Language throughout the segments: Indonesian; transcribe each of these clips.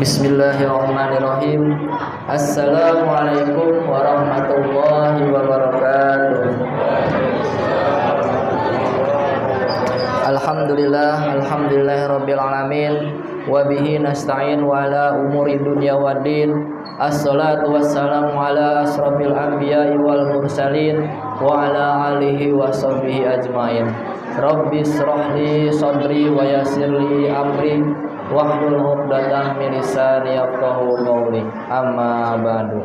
Bismillahirrahmanirrahim. Assalamualaikum warahmatullahi wabarakatuh. Alhamdulillahirabbil alamin wa bihi nasta'in wa ala umuri dunya waddin. Assalatu wassalamu ala asrofil anbiya'i wal mursalin wa ala alihi wa sahbihi ajmain. Rabbi shrahli sadri wa yassirli amri wahlul 'uqdatam min lisani yafqahu qawli. Amma ba'du.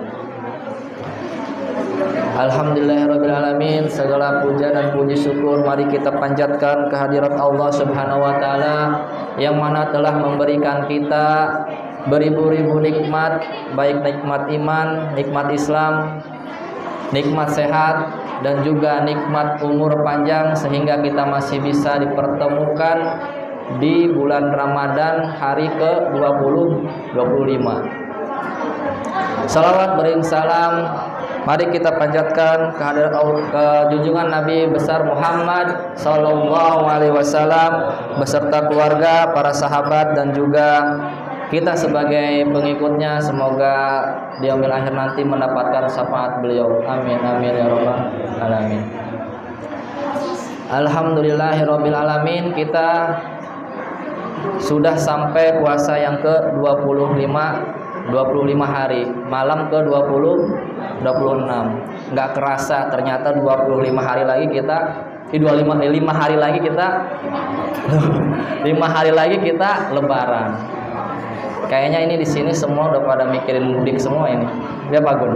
Alhamdulillahirabbil alamin, segala puja dan puji syukur mari kita panjatkan kehadirat Allah Subhanahu wa taala yang mana telah memberikan kita beribu-ribu nikmat, baik nikmat iman, nikmat Islam, nikmat sehat, dan juga nikmat umur panjang sehingga kita masih bisa dipertemukan di bulan Ramadan hari ke-25. Salawat bering salam mari kita panjatkan kehadirat ke junjungan Nabi besar Muhammad sallallahu alaihi wasallam beserta keluarga, para sahabat, dan juga kita sebagai pengikutnya. Semoga di yaumil akhir nanti mendapatkan syafaat beliau. Amin amin ya rabbal alamin. Alhamdulillahirabbil alamin, kita sudah sampai puasa yang ke-25 hari, malam ke-26. Enggak kerasa ternyata 25 hari lagi kita 5 hari lagi kita 5 hari lagi kita lebaran. Kayaknya ini di sini semua udah pada mikirin mudik semua ini. Ya Pak Gun.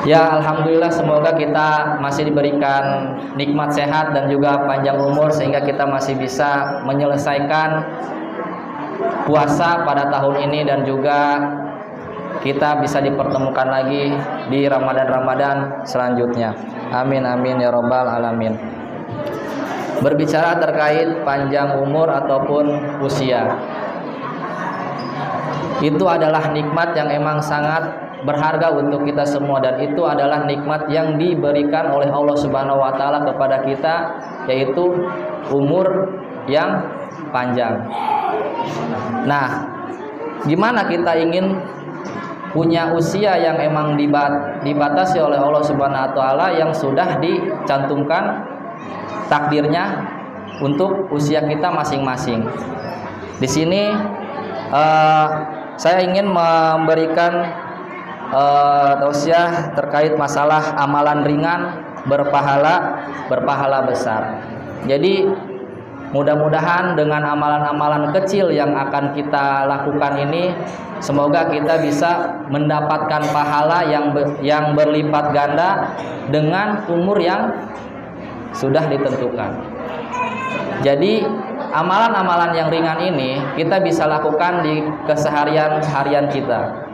Ya alhamdulillah, semoga kita masih diberikan nikmat sehat dan juga panjang umur sehingga kita masih bisa menyelesaikan puasa pada tahun ini dan juga kita bisa dipertemukan lagi di Ramadan selanjutnya. Amin amin ya rabbal alamin. Berbicara terkait panjang umur ataupun usia, itu adalah nikmat yang emang sangat berharga untuk kita semua, dan itu adalah nikmat yang diberikan oleh Allah Subhanahu wa taala kepada kita, yaitu umur yang panjang. Nah, gimana kita ingin punya usia yang emang dibatasi oleh Allah Subhanahu wa taala yang sudah dicantumkan takdirnya untuk usia kita masing-masing. Di sini saya ingin memberikan tausiah terkait masalah amalan ringan berpahala besar. Jadi mudah-mudahan dengan amalan-amalan kecil yang akan kita lakukan ini, semoga kita bisa mendapatkan pahala yang berlipat ganda dengan umur yang sudah ditentukan. Jadi amalan-amalan yang ringan ini kita bisa lakukan di keseharian harian kita.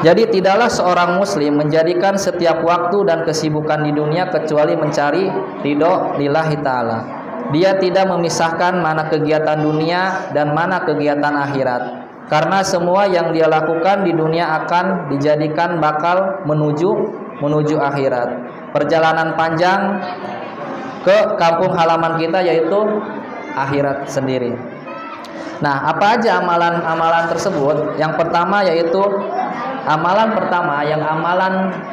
Jadi tidaklah seorang muslim menjadikan setiap waktu dan kesibukan di dunia kecuali mencari ridho lillahi ta'ala. Dia tidak memisahkan mana kegiatan dunia dan mana kegiatan akhirat, karena semua yang dia lakukan di dunia akan dijadikan bakal menuju akhirat. Perjalanan panjang ke kampung halaman kita yaitu akhirat sendiri. Nah, apa aja amalan-amalan tersebut? Yang pertama yaitu amalan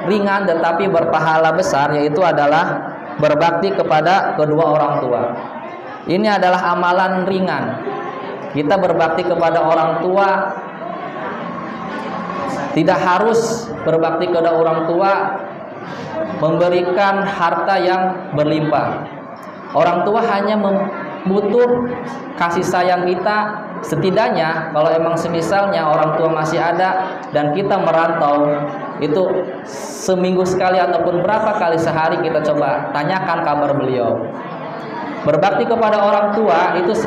ringan tetapi berpahala besar, yaitu adalah berbakti kepada kedua orang tua. Ini adalah amalan ringan. Kita berbakti kepada orang tua, tidak harus berbakti kepada orang tua memberikan harta yang berlimpah. Orang tua hanya butuh kasih sayang kita. Setidaknya kalau emang semisalnya orang tua masih ada dan kita merantau, itu seminggu sekali ataupun berapa kali sehari kita coba tanyakan kabar beliau. Berbakti kepada orang tua itu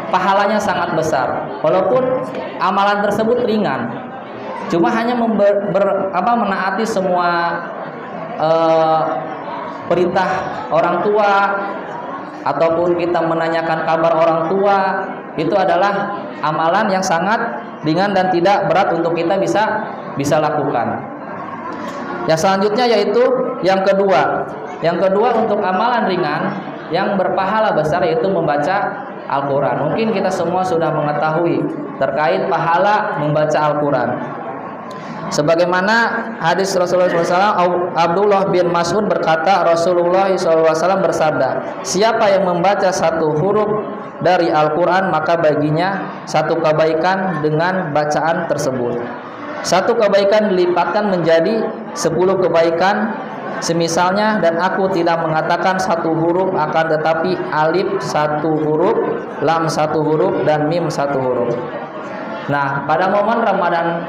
pahalanya sangat besar. Walaupun amalan tersebut ringan, cuma hanya menaati semua perintah orang tua, ataupun kita menanyakan kabar orang tua, itu adalah amalan yang sangat ringan dan tidak berat untuk kita bisa lakukan. Yang selanjutnya yaitu yang kedua. Yang kedua untuk amalan ringan yang berpahala besar yaitu membaca Al-Quran. Mungkin kita semua sudah mengetahui terkait pahala membaca Al-Quran. Sebagaimana hadis Rasulullah SAW, Abdullah bin Mas'ud berkata, Rasulullah SAW bersabda, siapa yang membaca satu huruf dari Al-Quran maka baginya satu kebaikan dengan bacaan tersebut. Satu kebaikan dilipatkan menjadi 10 kebaikan semisalnya, dan aku tidak mengatakan satu huruf akan tetapi alif satu huruf, lam satu huruf, dan mim satu huruf. Nah, pada momen Ramadan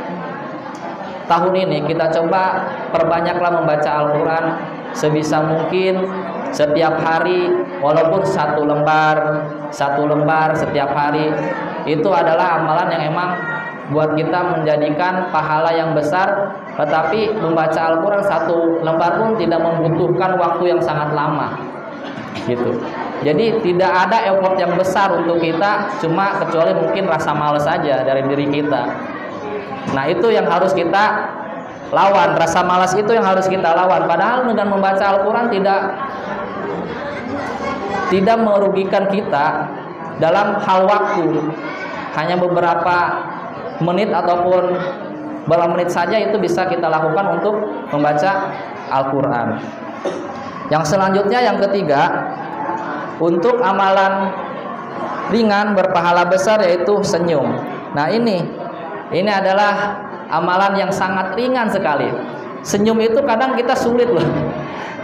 tahun ini kita coba perbanyaklah membaca Al-Quran sebisa mungkin setiap hari, walaupun satu lembar setiap hari. Itu adalah amalan yang emang buat kita menjadikan pahala yang besar. Tetapi membaca Al-Quran satu lembar pun tidak membutuhkan waktu yang sangat lama gitu. Jadi tidak ada effort yang besar untuk kita, cuma kecuali mungkin rasa malas saja dari diri kita. Nah, itu yang harus kita lawan, rasa malas itu yang harus kita lawan. Padahal dengan membaca Al-Quran tidak merugikan kita dalam hal waktu. Hanya beberapa menit ataupun beberapa menit saja itu bisa kita lakukan untuk membaca Al-Quran. Yang selanjutnya yang ketiga, untuk amalan ringan berpahala besar yaitu senyum. Nah, ini adalah amalan yang sangat ringan sekali. Senyum itu kadang kita sulit loh.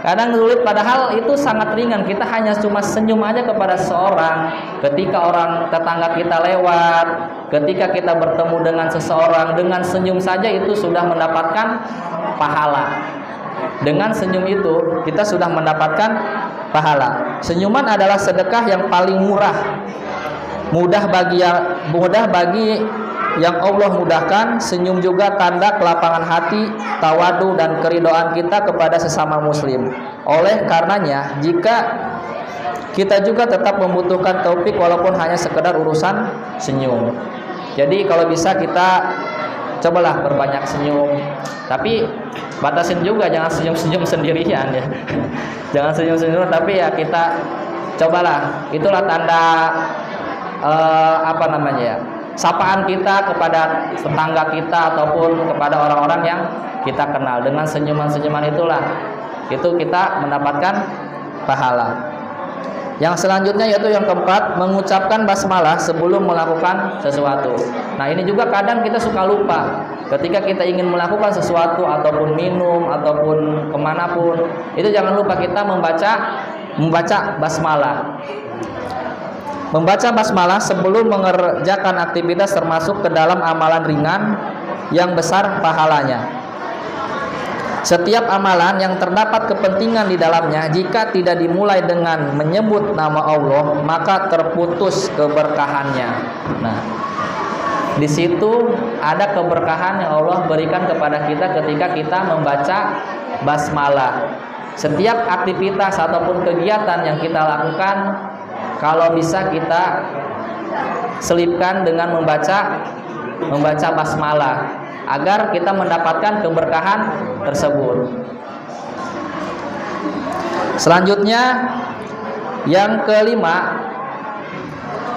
Kadang sulit, padahal itu sangat ringan. Kita hanya cuma senyum aja kepada seseorang. Ketika orang tetangga kita lewat, ketika kita bertemu dengan seseorang, dengan senyum saja itu sudah mendapatkan pahala. Dengan senyum itu kita sudah mendapatkan pahala. Senyuman adalah sedekah yang paling murah. Mudah bagi yang Allah mudahkan. Senyum juga tanda kelapangan hati, tawadu, dan keridoan kita kepada sesama muslim. Oleh karenanya, jika kita juga tetap membutuhkan taufik walaupun hanya sekedar urusan senyum. Jadi kalau bisa kita cobalah berbanyak senyum. Tapi batasin juga, jangan senyum-senyum sendirian ya. Jangan senyum-senyum, tapi ya kita cobalah. Itulah tanda sapaan kita kepada tetangga kita ataupun kepada orang-orang yang kita kenal. Dengan senyuman-senyuman itulah kita mendapatkan pahala. Yang selanjutnya yaitu yang keempat, mengucapkan basmalah sebelum melakukan sesuatu. Nah, ini juga kadang kita suka lupa. Ketika kita ingin melakukan sesuatu ataupun minum ataupun kemanapun, itu jangan lupa kita membaca basmalah. Membaca basmalah sebelum mengerjakan aktivitas termasuk ke dalam amalan ringan yang besar pahalanya. Setiap amalan yang terdapat kepentingan di dalamnya, jika tidak dimulai dengan menyebut nama Allah, maka terputus keberkahannya. Nah, di situ ada keberkahan yang Allah berikan kepada kita ketika kita membaca basmalah. Setiap aktivitas ataupun kegiatan yang kita lakukan, kalau bisa kita selipkan dengan membaca basmalah agar kita mendapatkan keberkahan tersebut. Selanjutnya yang kelima,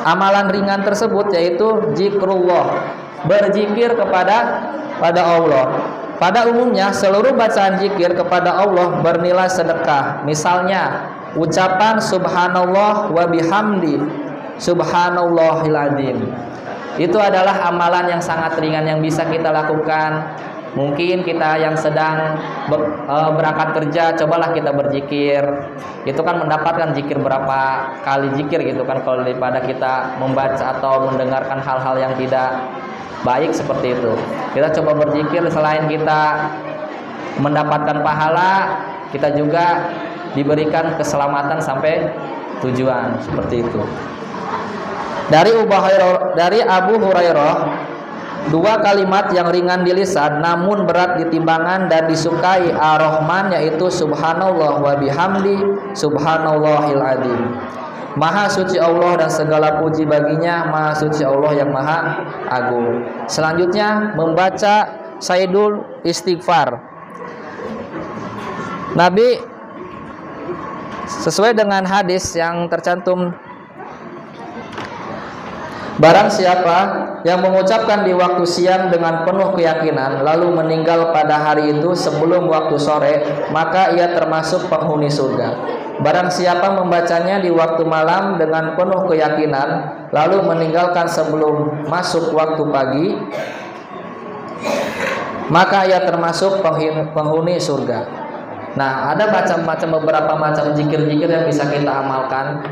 amalan ringan tersebut yaitu zikrullah, berzikir kepada Allah. Pada umumnya seluruh bacaan zikir kepada Allah bernilai sedekah. Misalnya ucapan subhanallah wa bihamdi subhanallahil adzim. Itu adalah amalan yang sangat ringan yang bisa kita lakukan. Mungkin kita yang sedang berangkat kerja, cobalah kita berzikir. Itu kan mendapatkan zikir berapa kali zikir gitu kan, kalau daripada kita membaca atau mendengarkan hal-hal yang tidak baik seperti itu. Kita coba berzikir, selain kita mendapatkan pahala, kita juga diberikan keselamatan sampai tujuan, seperti itu. Dari Abu Hurairah, dua kalimat yang ringan di lisan namun berat di timbangan dan disukai Ar-Rahman, yaitu subhanallah wa bihamdi subhanallahil adzim. Maha suci Allah dan segala puji baginya, maha suci Allah yang maha agung. Selanjutnya membaca Sayyidul Istighfar. Nabi sesuai dengan hadis yang tercantum, barang siapa yang mengucapkan di waktu siang dengan penuh keyakinan lalu meninggal pada hari itu sebelum waktu sore, maka ia termasuk penghuni surga. Barang siapa membacanya di waktu malam dengan penuh keyakinan lalu meninggalkan sebelum masuk waktu pagi, maka ia termasuk penghuni surga. Nah, ada beberapa macam zikir-zikir yang bisa kita amalkan.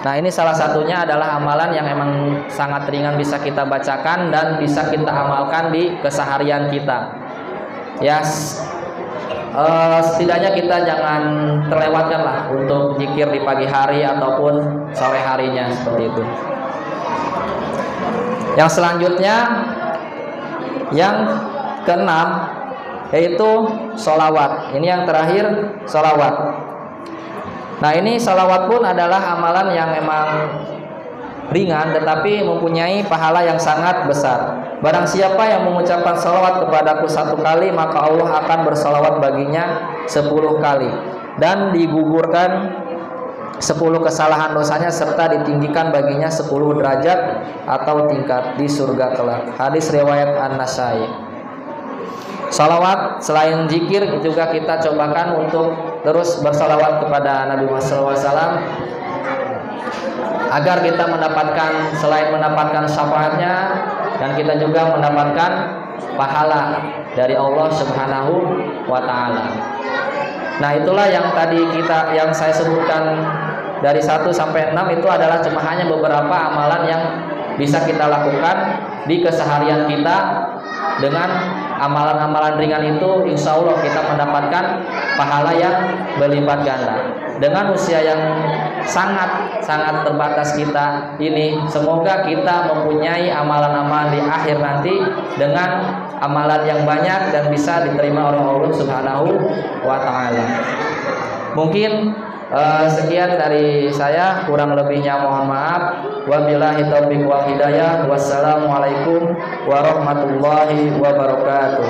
Nah, ini salah satunya adalah amalan yang emang sangat ringan bisa kita bacakan dan bisa kita amalkan di keseharian kita. Ya, setidaknya kita jangan terlewatkan lah untuk zikir di pagi hari ataupun sore harinya, seperti itu. Yang selanjutnya, yang keenam, yaitu sholawat. Ini yang terakhir, sholawat. Nah, ini sholawat pun adalah amalan yang memang ringan tetapi mempunyai pahala yang sangat besar. Barang siapa yang mengucapkan sholawat kepadaku 1 kali, maka Allah akan bersholawat baginya 10 kali dan digugurkan 10 kesalahan dosanya serta ditinggikan baginya 10 derajat atau tingkat di surga kelak. Hadis riwayat An-Nasai. Salawat selain zikir juga kita cobakan untuk terus bersalawat kepada Nabi Muhammad SAW agar kita mendapatkan, selain mendapatkan syafaatnya, dan kita juga mendapatkan pahala dari Allah Subhanahu wa Ta'ala. Nah, itulah yang tadi yang saya sebutkan dari 1 sampai 6 itu adalah cuma hanya beberapa amalan yang bisa kita lakukan di keseharian kita. Dengan amalan-amalan ringan itu insya Allah kita mendapatkan pahala yang berlipat ganda. Dengan usia yang sangat terbatas kita ini, semoga kita mempunyai amalan-amalan di akhir nanti dengan amalan yang banyak dan bisa diterima oleh Allah Subhanahu wa Ta'ala. Mungkin sekian dari saya, kurang lebihnya mohon maaf. Wabillahi taufiq wal hidayah. Wassalamualaikum warahmatullahi wabarakatuh.